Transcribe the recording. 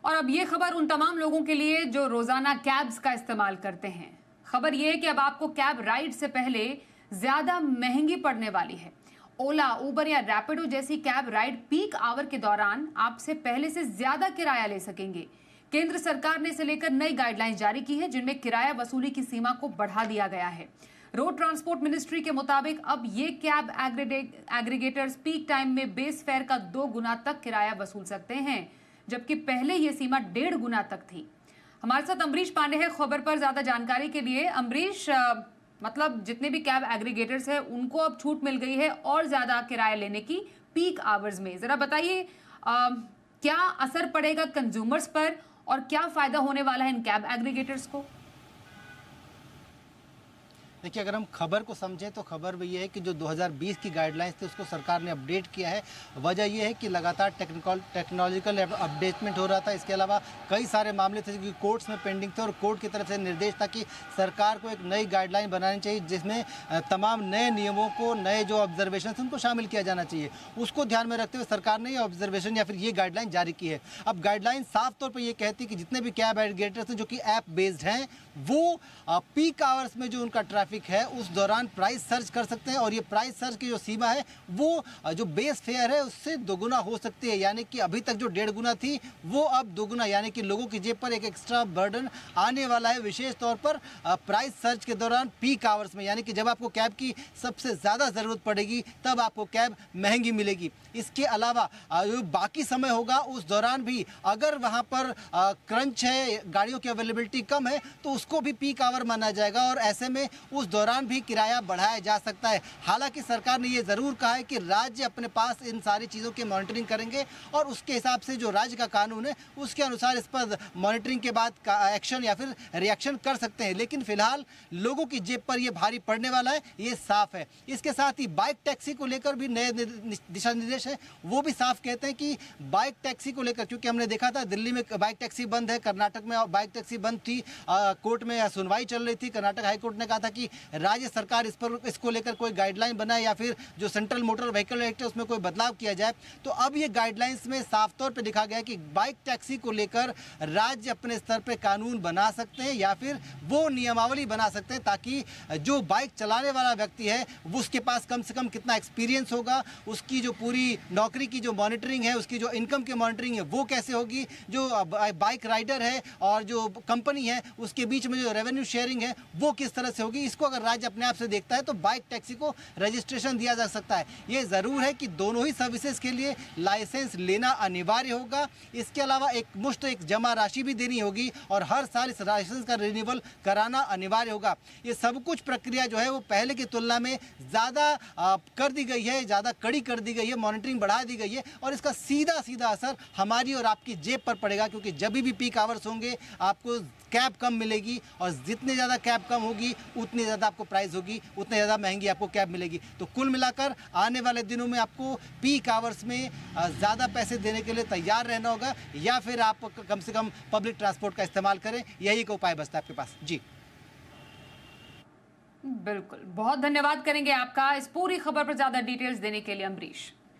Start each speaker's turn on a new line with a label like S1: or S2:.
S1: और अब ये खबर उन तमाम लोगों के लिए जो रोजाना कैब्स का इस्तेमाल करते हैं। खबर ये है कि अब आपको कैब राइड से पहले ज्यादा महंगी पड़ने वाली है। ओला, उबर या रैपिडो जैसी कैब राइड पीक आवर के दौरान आपसे पहले से ज्यादा किराया ले सकेंगे। केंद्र सरकार ने इसे लेकर नई गाइडलाइंस जारी की है, जिनमें किराया वसूली की सीमा को बढ़ा दिया गया है। रोड ट्रांसपोर्ट मिनिस्ट्री के मुताबिक अब ये कैब एग्रीगेटर्स पीक टाइम में बेस फेयर का 2 गुना तक किराया वसूल सकते हैं, जबकि पहले ये सीमा 1.5 गुना तक थी। हमारे साथ अमरीश पांडे है खबर पर ज्यादा जानकारी के लिए। अमरीश, मतलब जितने भी कैब एग्रीगेटर्स हैं उनको अब छूट मिल गई है और ज्यादा किराया लेने की पीक आवर्स में। जरा बताइए क्या असर पड़ेगा कंज्यूमर्स पर और क्या फायदा होने वाला है इन कैब एग्रीगेटर्स को?
S2: देखिए, अगर हम खबर को समझें तो खबर भी ये है कि जो 2020 की गाइडलाइंस थी उसको सरकार ने अपडेट किया है। वजह ये है कि लगातार टेक्नोलॉजिकल अपडेटमेंट हो रहा था। इसके अलावा कई सारे मामले थे जो कोर्ट्स में पेंडिंग थे और कोर्ट की तरफ से निर्देश था कि सरकार को एक नई गाइडलाइन बनानी चाहिए जिसमें तमाम नए नियमों को, नए जो ऑब्जर्वेशन उनको शामिल किया जाना चाहिए। उसको ध्यान में रखते हुए सरकार ने ये ऑब्जर्वेशन या फिर ये गाइडलाइन जारी की है। अब गाइडलाइन साफ तौर पर ये कहती है कि जितने भी कैब एग्रीगेटर्स हैं जो कि ऐप बेस्ड हैं, वो पीक आवर्स में जो उनका ट्रैफिक है उस दौरान प्राइस सर्च कर सकते हैं और ये प्राइस सर्च की जो सीमा है वो जो बेस फेयर है उससे दोगुना हो सकती है। यानी कि अभी तक जो 1.5 गुना थी वो अब 2 गुना, यानी कि लोगों की जेब पर एक एक्स्ट्रा बर्डन आने वाला है, विशेष तौर पर प्राइस सर्च के दौरान पीक आवर्स में। यानी कि जब आपको कैब की सबसे ज़्यादा ज़रूरत पड़ेगी तब आपको कैब महंगी मिलेगी। इसके अलावा जो बाकी समय होगा उस दौरान भी अगर वहाँ पर क्रंच है, गाड़ियों की अवेलेबिलिटी कम है, तो उसको भी पीक आवर माना जाएगा और ऐसे में उस दौरान भी किराया बढ़ाया जा सकता है। हालांकि सरकार ने ये ज़रूर कहा है कि राज्य अपने पास इन सारी चीज़ों की मॉनिटरिंग करेंगे और उसके हिसाब से जो राज्य का कानून है उसके अनुसार इस पर मॉनिटरिंग के बाद एक्शन या फिर रिएक्शन कर सकते हैं। लेकिन फिलहाल लोगों की जेब पर यह भारी पड़ने वाला है, ये साफ है। इसके साथ ही बाइक टैक्सी को लेकर भी नए दिशा निर्देश है, वो भी साफ कहते हैं कि बाइक टैक्सी को लेकर, क्योंकि हमने देखा था दिल्ली में बाइक टैक्सी बंद है, कर्नाटक में बाइक टैक्सी बंद थी, कोर्ट में सुनवाई चल रही थी। कर्नाटक हाईकोर्ट ने कहा था कि राज्य सरकार इसको लेकर कोई गाइडलाइन बनाए या फिर जो सेंट्रल मोटर व्हीकल एक्ट है उसमें कोई बदलाव किया जाए। तो अब ये गाइडलाइंस में साफ तौर पे लिखा गया कि बाइक टैक्सी को लेकर राज्य अपने स्तर पे कानून बना सकते हैं या फिर वो नियमावली बना सकते हैं ताकि जो बाइक चलाने वाला व्यक्ति है वो उसके पास कम से कम कितना एक्सपीरियंस होगा, उसकी जो पूरी नौकरी की जो मॉनिटरिंग है, उसकी जो इनकम की मॉनिटरिंग है वो कैसे होगी, जो बाइक राइडर है और जो कंपनी है उसके बीच में जो रेवेन्यू शेयरिंग है वो किस तरह से होगी। इसको अगर राज्य अपने आप से देखता है तो बाइक टैक्सी को रजिस्ट्रेशन दिया जा सकता है। ये ज़रूर है कि दोनों ही सर्विसेज के लिए लाइसेंस लेना अनिवार्य होगा। इसके अलावा एक जमा राशि भी देनी होगी और हर साल इस लाइसेंस का रिन्यूअल कराना अनिवार्य होगा। ये सब कुछ प्रक्रिया जो है वो पहले की तुलना में ज़्यादा कर दी गई है, ज़्यादा कड़ी कर दी गई है, मॉनिटरिंग बढ़ा दी गई है और इसका सीधा सीधा असर हमारी और आपकी जेब पर पड़ेगा, क्योंकि जब भी पीक आवर्स होंगे आपको कैब कम मिलेगी और जितने ज़्यादा कैब कम होगी उतनी ज़्यादा आपको प्राइस होगी, उतने ज़्यादा महंगी आपको कैब मिलेगी। तो कुल मिलाकर आने वाले दिनों में आपको पीक आवर्स में ज़्यादा पैसे देने के लिए तैयार रहना होगा या फिर आप कम से कम पब्लिक ट्रांसपोर्ट का इस्तेमाल करें, यही का उपाय बचता है आपके पास। जी
S1: बिल्कुल, बहुत धन्यवाद करेंगे आपका इस पूरी खबर पर ज्यादा डिटेल्स देने के लिए अमरीश।